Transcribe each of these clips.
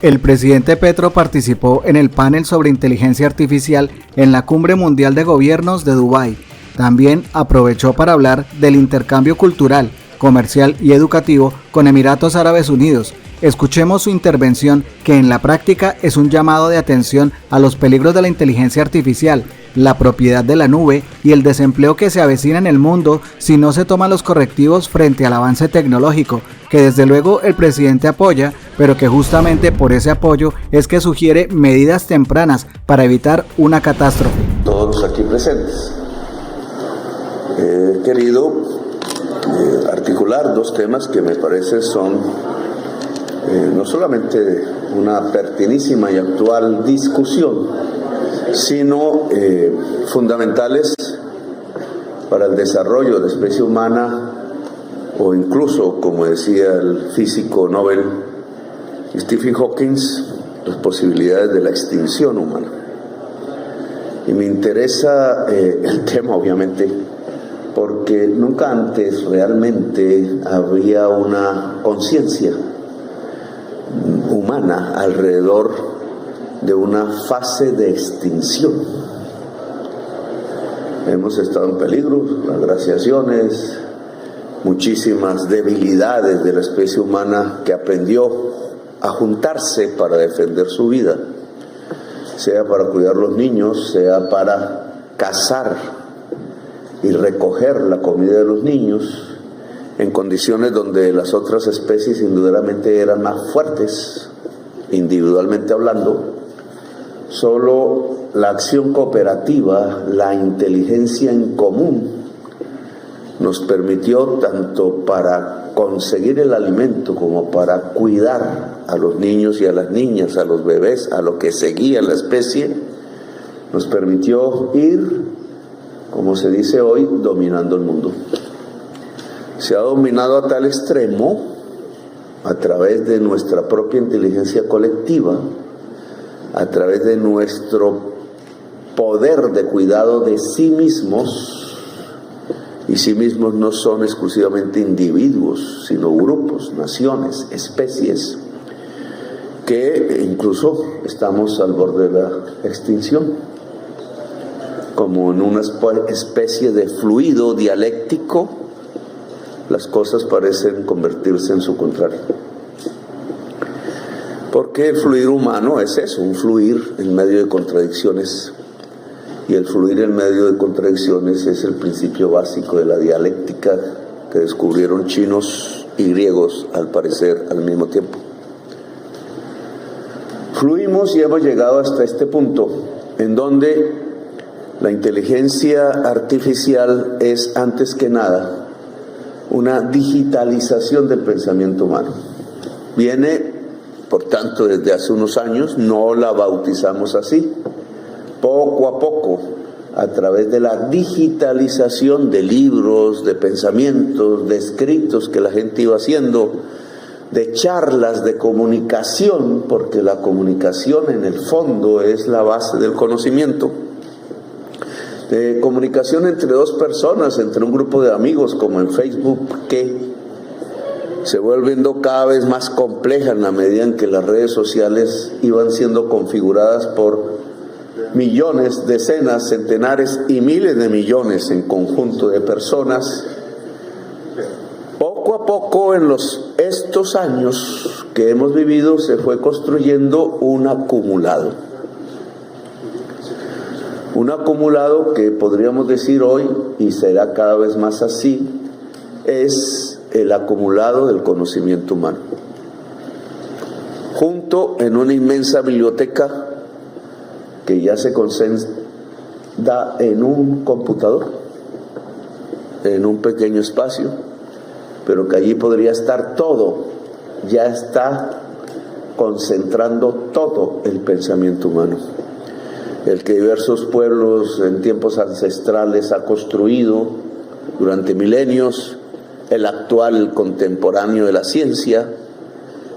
El presidente Petro participó en el panel sobre inteligencia artificial en la Cumbre Mundial de Gobiernos de Dubái. También aprovechó para hablar del intercambio cultural, comercial y educativo con Emiratos Árabes Unidos. Escuchemos su intervención, que en la práctica es un llamado de atención a los peligros de la inteligencia artificial, la propiedad de la nube y el desempleo que se avecina en el mundo si no se toman los correctivos frente al avance tecnológico, que desde luego el presidente apoya, pero que justamente por ese apoyo es que sugiere medidas tempranas para evitar una catástrofe. Todos los aquí presentes, he querido articular dos temas que me parece son no solamente una pertinísima y actual discusión, sino fundamentales para el desarrollo de la especie humana, o incluso, como decía el físico Nobel Stephen Hawking, las posibilidades de la extinción humana. Y me interesa el tema, obviamente, porque nunca antes realmente había una conciencia humana alrededor de una fase de extinción. Hemos estado en peligro, las glaciaciones, muchísimas debilidades de la especie humana que aprendió a juntarse para defender su vida, sea para cuidar los niños, sea para cazar y recoger la comida de los niños, en condiciones donde las otras especies indudablemente eran más fuertes, individualmente hablando. Solo la acción cooperativa, la inteligencia en común, nos permitió, tanto para conseguir el alimento como para cuidar a los niños y a las niñas, a los bebés, a lo que seguía la especie, nos permitió ir, como se dice hoy, dominando el mundo. Se ha dominado a tal extremo, a través de nuestra propia inteligencia colectiva, a través de nuestro poder de cuidado de sí mismos, y sí mismos no son exclusivamente individuos, sino grupos, naciones, especies, que incluso estamos al borde de la extinción, como en una especie de fluido dialéctico. Las cosas parecen convertirse en su contrario. Porque el fluir humano es eso, un fluir en medio de contradicciones. Y el fluir en medio de contradicciones es el principio básico de la dialéctica que descubrieron chinos y griegos, al parecer, al mismo tiempo. Fluimos y hemos llegado hasta este punto, en donde la inteligencia artificial es, antes que nada, una digitalización del pensamiento humano. Viene, por tanto, desde hace unos años, no la bautizamos así. Poco a poco, a través de la digitalización de libros, de pensamientos, de escritos que la gente iba haciendo, de charlas, de comunicación, porque la comunicación en el fondo es la base del conocimiento, de comunicación entre dos personas, entre un grupo de amigos, como en Facebook, que se volviendo cada vez más compleja en la medida en que las redes sociales iban siendo configuradas por millones, decenas, centenares y miles de millones en conjunto de personas. Poco a poco, en estos años que hemos vivido, se fue construyendo un acumulado. Un acumulado que podríamos decir hoy, y será cada vez más así, es el acumulado del conocimiento humano. Junto en una inmensa biblioteca que ya se concentra en un computador, en un pequeño espacio, pero que allí podría estar todo, ya está concentrando todo el pensamiento humano. El que diversos pueblos en tiempos ancestrales ha construido durante milenios, el actual, el contemporáneo de la ciencia,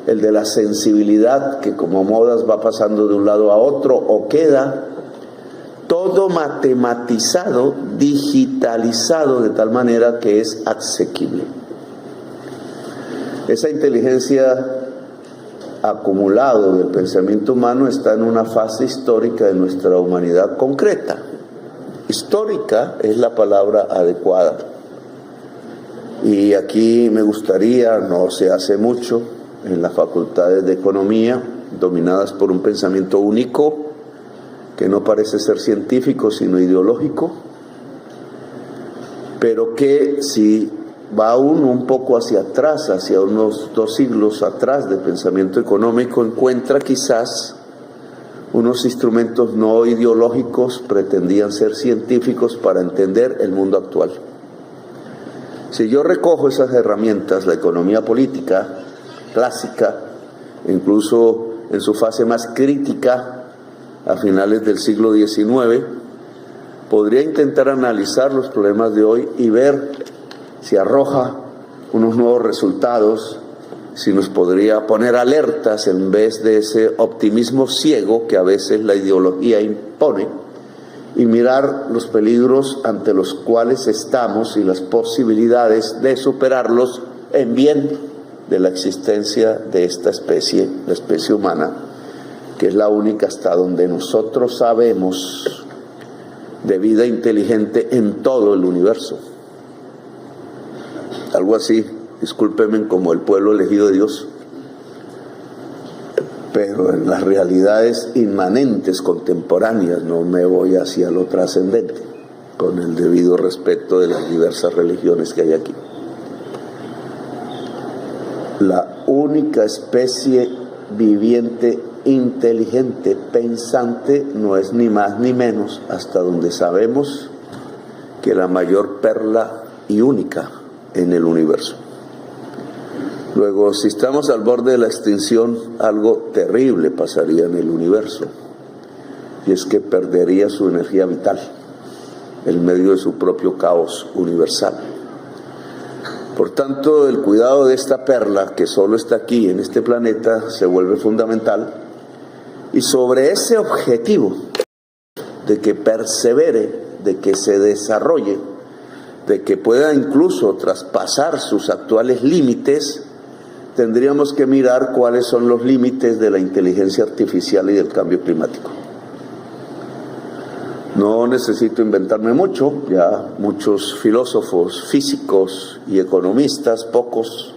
el de la sensibilidad que como modas va pasando de un lado a otro o queda, todo matematizado, digitalizado de tal manera que es asequible. Esa inteligencia acumulado del pensamiento humano está en una fase histórica de nuestra humanidad concreta. Histórica es la palabra adecuada. Y aquí me gustaría, no se hace mucho, en las facultades de economía, dominadas por un pensamiento único, que no parece ser científico, sino ideológico, pero que si va uno un poco hacia atrás, hacia unos 2 siglos atrás de pensamiento económico, encuentra quizás unos instrumentos no ideológicos, pretendían ser científicos para entender el mundo actual. Si yo recojo esas herramientas, la economía política clásica, incluso en su fase más crítica, a finales del siglo XIX, podría intentar analizar los problemas de hoy y ver si arroja unos nuevos resultados, si nos podría poner alertas en vez de ese optimismo ciego que a veces la ideología impone, y mirar los peligros ante los cuales estamos y las posibilidades de superarlos en bien de la existencia de esta especie, la especie humana, que es la única hasta donde nosotros sabemos de vida inteligente en todo el universo. Algo así, discúlpenme, como el pueblo elegido de Dios, pero en las realidades inmanentes contemporáneas, no me voy hacia lo trascendente, con el debido respeto de las diversas religiones que hay aquí. La única especie viviente, inteligente, pensante, no es ni más ni menos, hasta donde sabemos, que la mayor perla y única en el universo. Luego, si estamos al borde de la extinción, algo terrible pasaría en el universo, y es que perdería su energía vital en medio de su propio caos universal. Por tanto, el cuidado de esta perla, que solo está aquí en este planeta, se vuelve fundamental, y sobre ese objetivo de que persevere, de que se desarrolle, de que pueda incluso traspasar sus actuales límites, tendríamos que mirar cuáles son los límites de la inteligencia artificial y del cambio climático. No necesito inventarme mucho, ya muchos filósofos, físicos y economistas, pocos,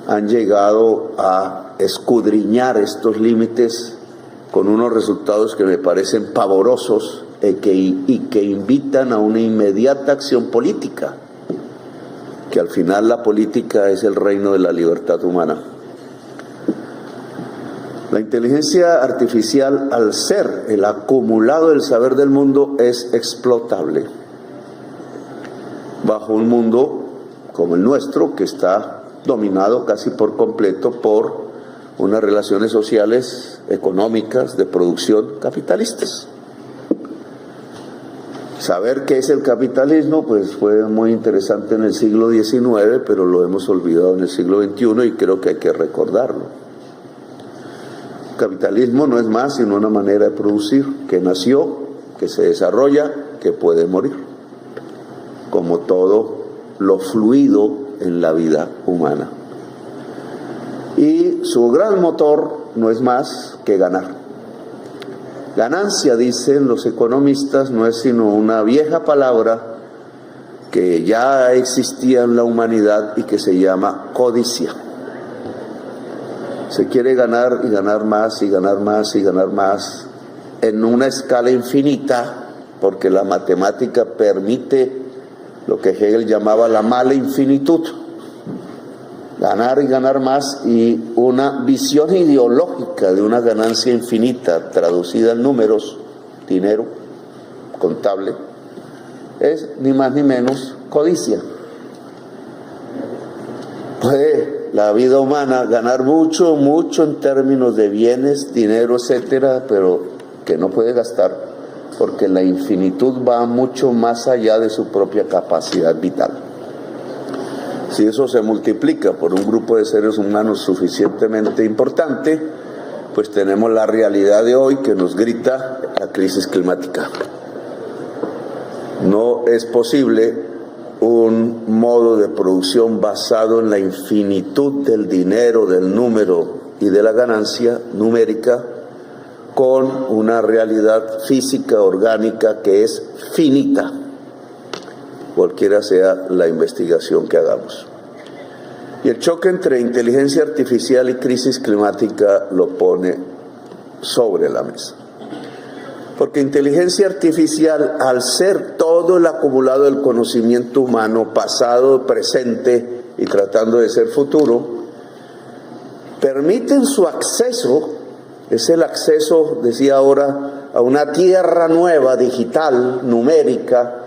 han llegado a escudriñar estos límites con unos resultados que me parecen pavorosos y que invitan a una inmediata acción política, que al final la política es el reino de la libertad humana. La inteligencia artificial, al ser el acumulado del saber del mundo, es explotable bajo un mundo como el nuestro, que está dominado casi por completo por unas relaciones sociales, económicas, de producción capitalistas. Saber qué es el capitalismo pues fue muy interesante en el siglo XIX, pero lo hemos olvidado en el siglo XXI y creo que hay que recordarlo. El capitalismo no es más sino una manera de producir que nació, que se desarrolla, que puede morir, como todo lo fluido en la vida humana. Y su gran motor no es más que ganar. Ganancia, dicen los economistas, no es sino una vieja palabra que ya existía en la humanidad y que se llama codicia. Se quiere ganar y ganar más y ganar más y ganar más en una escala infinita, porque la matemática permite lo que Hegel llamaba la mala infinitud. Ganar y ganar más, y una visión ideológica de una ganancia infinita traducida en números, dinero contable, es ni más ni menos codicia. Puede la vida humana ganar mucho, mucho en términos de bienes, dinero, etcétera, pero que no puede gastar, porque la infinitud va mucho más allá de su propia capacidad vital. Si eso se multiplica por un grupo de seres humanos suficientemente importante, pues tenemos la realidad de hoy que nos grita la crisis climática. No es posible un modo de producción basado en la infinitud del dinero, del número y de la ganancia numérica con una realidad física, orgánica, que es finita, cualquiera sea la investigación que hagamos. Y el choque entre inteligencia artificial y crisis climática lo pone sobre la mesa. Porque inteligencia artificial, al ser todo el acumulado del conocimiento humano, pasado, presente y tratando de ser futuro, permiten su acceso, es el acceso, decía ahora, a una tierra nueva, digital, numérica,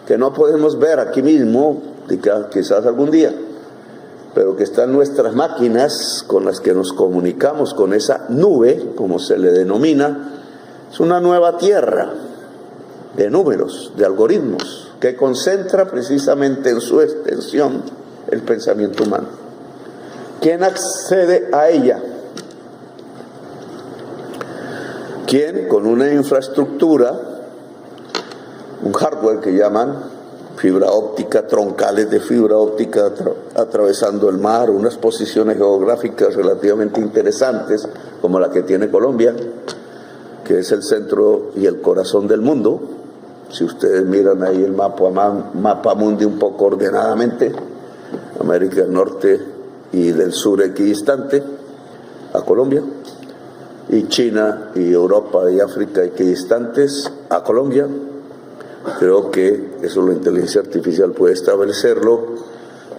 que no podemos ver aquí mismo, quizás algún día, pero que está en nuestras máquinas con las que nos comunicamos, con esa nube, como se le denomina. Es una nueva tierra de números, de algoritmos, que concentra precisamente en su extensión el pensamiento humano. ¿Quién accede a ella? ¿Quién? Con una infraestructura, un hardware que llaman fibra óptica, troncales de fibra óptica atravesando el mar, unas posiciones geográficas relativamente interesantes, como la que tiene Colombia, que es el centro y el corazón del mundo. Si ustedes miran ahí el mapa mundi un poco ordenadamente, América del Norte y del sur equidistante a Colombia, y China y Europa y África equidistantes a Colombia. Creo que eso la inteligencia artificial puede establecerlo.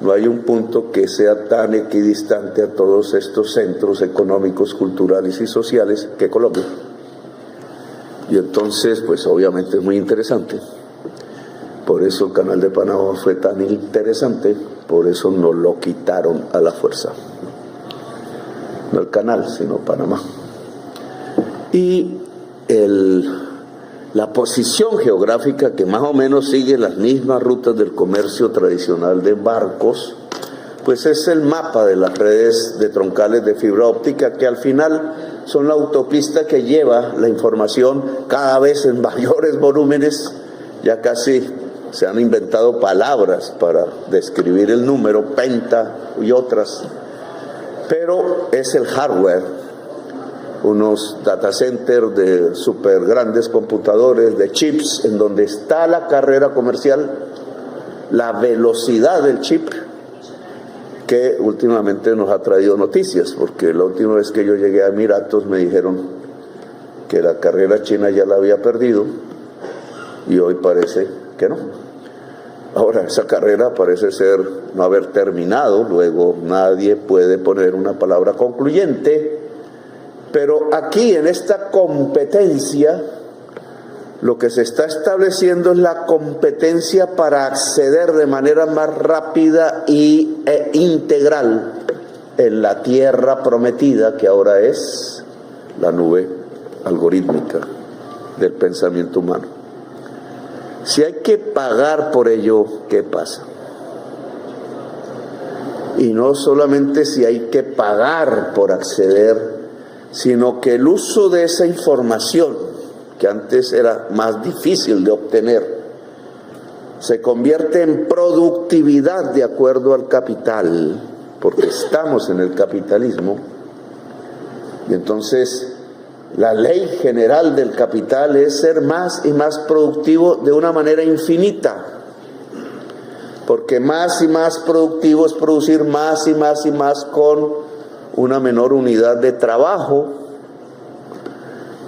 No hay un punto que sea tan equidistante a todos estos centros económicos, culturales y sociales que Colombia. Y entonces, pues obviamente es muy interesante. Por eso el Canal de Panamá fue tan interesante, por eso nos lo quitaron a la fuerza. No el canal, sino Panamá. Y la posición geográfica, que más o menos sigue las mismas rutas del comercio tradicional de barcos, pues es el mapa de las redes de troncales de fibra óptica, que al final son la autopista que lleva la información cada vez en mayores volúmenes. Ya casi se han inventado palabras para describir el número, penta y otras, pero es el hardware, unos data centers de super grandes computadores, de chips, en donde está la carrera comercial, la velocidad del chip, que últimamente nos ha traído noticias, porque la última vez que yo llegué a Emiratos me dijeron que la carrera china ya la había perdido, y hoy parece que no. Ahora, esa carrera parece ser no haber terminado, luego nadie puede poner una palabra concluyente, pero aquí en esta competencia lo que se está estableciendo es la competencia para acceder de manera más rápida e integral en la tierra prometida, que ahora es la nube algorítmica del pensamiento humano. Si hay que pagar por ello, ¿qué pasa? Y no solamente si hay que pagar por acceder, sino que el uso de esa información, que antes era más difícil de obtener, se convierte en productividad de acuerdo al capital, porque estamos en el capitalismo, y entonces la ley general del capital es ser más y más productivo de una manera infinita, porque más y más productivo es producir más y más y más con una menor unidad de trabajo,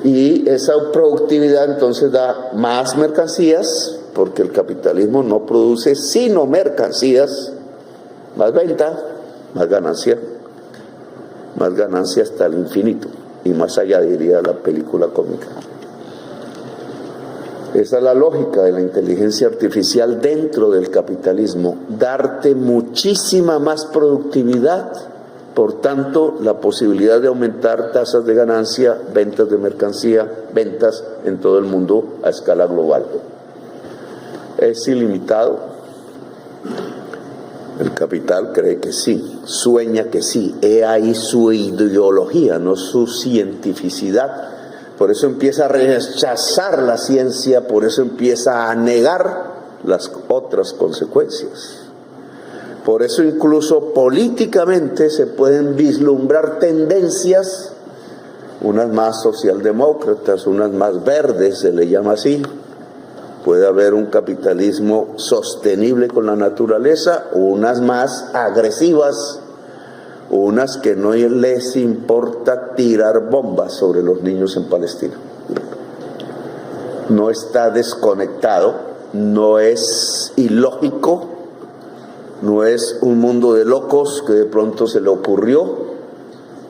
y esa productividad entonces da más mercancías, porque el capitalismo no produce sino mercancías, más venta, más ganancia hasta el infinito y más allá, diría la película cómica. Esa es la lógica de la inteligencia artificial dentro del capitalismo, darte muchísima más productividad, por tanto la posibilidad de aumentar tasas de ganancia, ventas de mercancía, ventas en todo el mundo a escala global. ¿Es ilimitado? El capital cree que sí, sueña que sí, he ahí su ideología, no su cientificidad. Por eso empieza a rechazar la ciencia, por eso empieza a negar las otras consecuencias. Por eso incluso políticamente se pueden vislumbrar tendencias, unas más socialdemócratas, unas más verdes, se le llama así. Puede haber un capitalismo sostenible con la naturaleza, unas más agresivas, unas que no les importa tirar bombas sobre los niños en Palestina. No está desconectado, no es ilógico, no es un mundo de locos que de pronto se le ocurrió,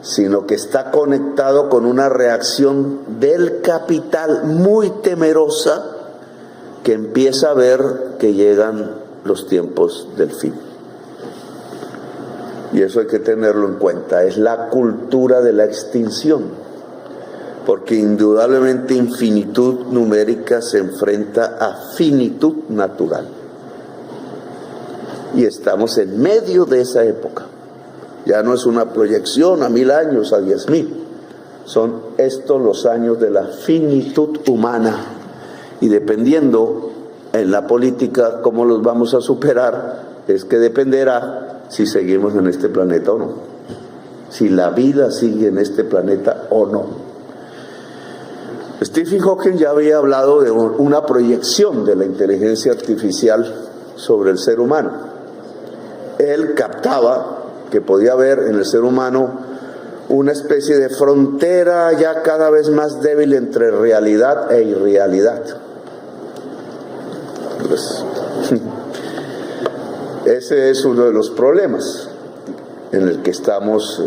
sino que está conectado con una reacción del capital muy temerosa que empieza a ver que llegan los tiempos del fin. Y eso hay que tenerlo en cuenta, es la cultura de la extinción, porque indudablemente infinitud numérica se enfrenta a finitud natural. Y estamos en medio de esa época. Ya no es una proyección a 1000 años, a 10.000. Son estos los años de la finitud humana. Y dependiendo en la política cómo los vamos a superar, es que dependerá si seguimos en este planeta o no. Si la vida sigue en este planeta o no. Stephen Hawking ya había hablado de una proyección de la inteligencia artificial sobre el ser humano. Él captaba que podía haber en el ser humano una especie de frontera ya cada vez más débil entre realidad e irrealidad. Pues, ese es uno de los problemas en el que estamos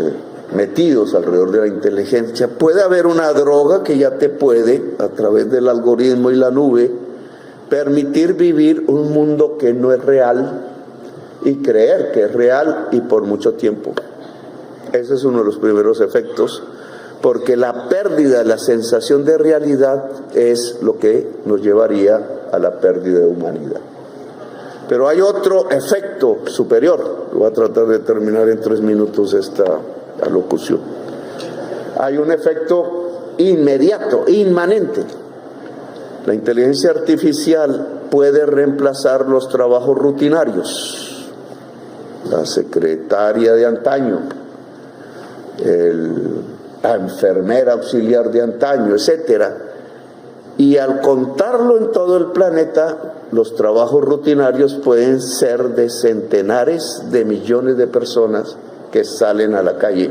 metidos alrededor de la inteligencia. Puede haber una droga que ya te puede, a través del algoritmo y la nube, permitir vivir un mundo que no es real y creer que es real y por mucho tiempo. Ese es uno de los primeros efectos, porque la pérdida de la sensación de realidad es lo que nos llevaría a la pérdida de humanidad. Pero hay otro efecto superior. Voy a tratar de terminar en 3 minutos esta alocución. Hay un efecto inmediato, inmanente. La inteligencia artificial puede reemplazar los trabajos rutinarios. La secretaria de antaño, la enfermera auxiliar de antaño, etcétera. Y al contarlo en todo el planeta, los trabajos rutinarios pueden ser de centenares de millones de personas que salen a la calle.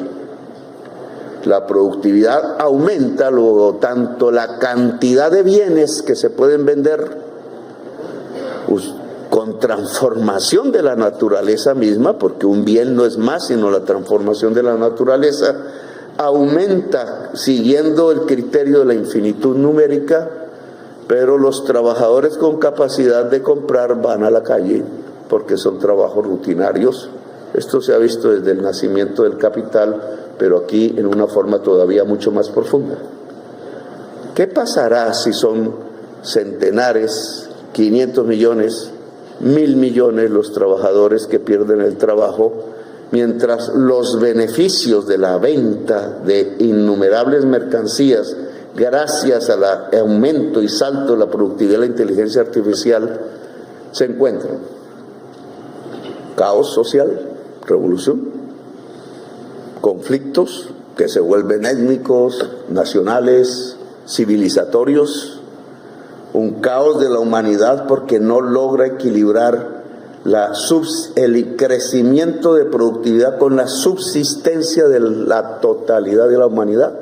La productividad aumenta, luego tanto la cantidad de bienes que se pueden vender, con transformación de la naturaleza misma, porque un bien no es más sino la transformación de la naturaleza, aumenta siguiendo el criterio de la infinitud numérica, pero los trabajadores con capacidad de comprar van a la calle porque son trabajos rutinarios. Esto se ha visto desde el nacimiento del capital, pero aquí en una forma todavía mucho más profunda. ¿Qué pasará si son centenares, 500 millones, 1.000 millones los trabajadores que pierden el trabajo, mientras los beneficios de la venta de innumerables mercancías, gracias al aumento y salto de la productividad de la inteligencia artificial, se encuentran? Caos social, revolución, conflictos que se vuelven étnicos, nacionales, civilizatorios, un caos de la humanidad porque no logra equilibrar el crecimiento de productividad con la subsistencia de la totalidad de la humanidad.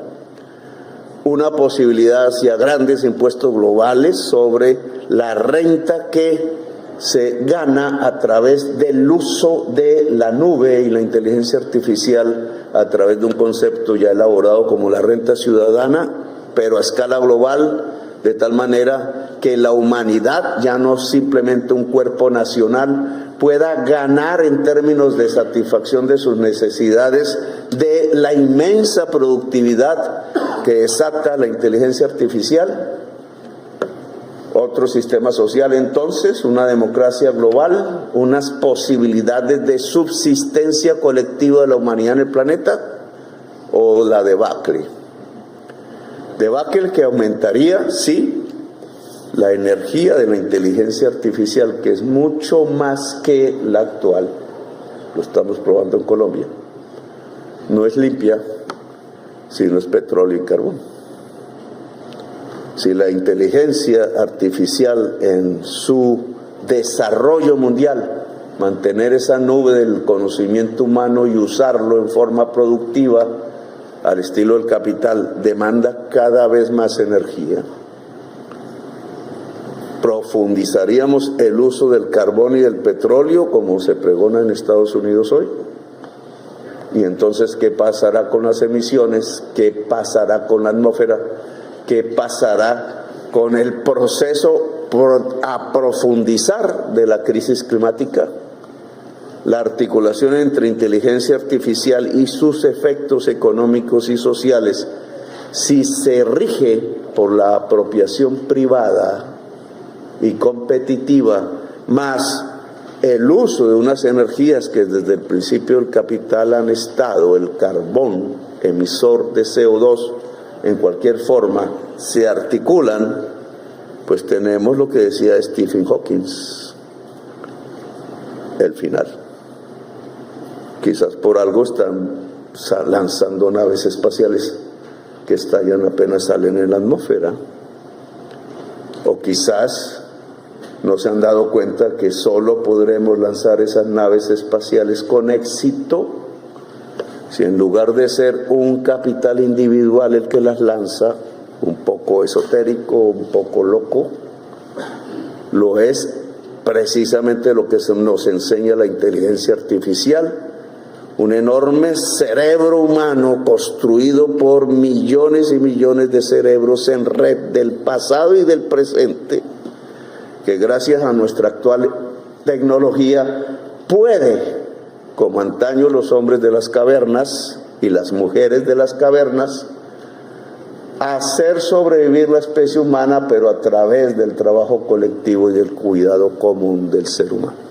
Una posibilidad hacia grandes impuestos globales sobre la renta que se gana a través del uso de la nube y la inteligencia artificial a través de un concepto ya elaborado como la renta ciudadana, pero a escala global, de tal manera que la humanidad, ya no simplemente un cuerpo nacional, pueda ganar en términos de satisfacción de sus necesidades de la inmensa productividad que desata la inteligencia artificial. Otro sistema social, entonces, una democracia global, unas posibilidades de subsistencia colectiva de la humanidad en el planeta, o la debacle. Debacle que aumentaría, sí, la energía de la inteligencia artificial, que es mucho más que la actual, lo estamos probando en Colombia, no es limpia si no es petróleo y carbón. Si la inteligencia artificial en su desarrollo mundial, mantener esa nube del conocimiento humano y usarlo en forma productiva al estilo del capital, demanda cada vez más energía. ¿Profundizaríamos el uso del carbón y del petróleo como se pregona en Estados Unidos hoy? Y entonces, ¿qué pasará con las emisiones? ¿Qué pasará con la atmósfera? ¿Qué pasará con el proceso a profundizar de la crisis climática? La articulación entre inteligencia artificial y sus efectos económicos y sociales, si se rige por la apropiación privada y competitiva, más el uso de unas energías que desde el principio del capital han estado, el carbón, emisor de CO2, en cualquier forma, se articulan, pues tenemos lo que decía Stephen Hawking, el final. Quizás por algo están lanzando naves espaciales que estallan apenas salen en la atmósfera. O quizás no se han dado cuenta que solo podremos lanzar esas naves espaciales con éxito si en lugar de ser un capital individual el que las lanza, un poco esotérico, un poco loco, lo es precisamente lo que nos enseña la inteligencia artificial, un enorme cerebro humano construido por millones y millones de cerebros en red del pasado y del presente, que gracias a nuestra actual tecnología puede, como antaño los hombres de las cavernas y las mujeres de las cavernas, hacer sobrevivir la especie humana, pero a través del trabajo colectivo y del cuidado común del ser humano.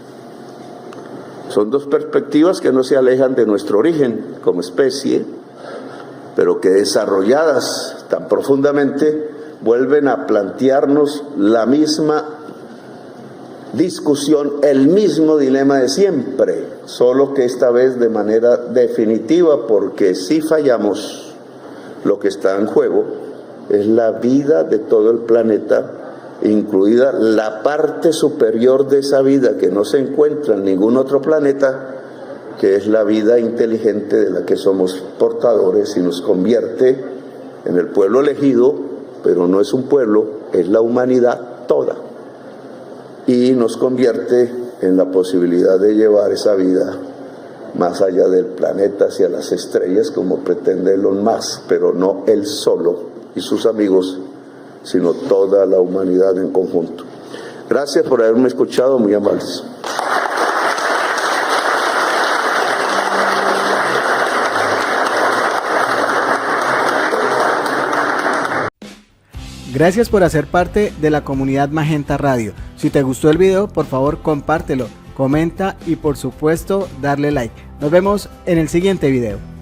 Son dos perspectivas que no se alejan de nuestro origen como especie, pero que desarrolladas tan profundamente vuelven a plantearnos la misma discusión, el mismo dilema de siempre, solo que esta vez de manera definitiva, porque si fallamos, lo que está en juego es la vida de todo el planeta, incluida la parte superior de esa vida que no se encuentra en ningún otro planeta, que es la vida inteligente de la que somos portadores y nos convierte en el pueblo elegido, pero no es un pueblo, es la humanidad toda, y nos convierte en la posibilidad de llevar esa vida más allá del planeta, hacia las estrellas, como pretende Elon Musk, pero no él solo y sus amigos, sino toda la humanidad en conjunto. Gracias por haberme escuchado, muy amables. Gracias por hacer parte de la comunidad Magenta Radio. Si te gustó el video, por favor compártelo, comenta y por supuesto darle like. Nos vemos en el siguiente video.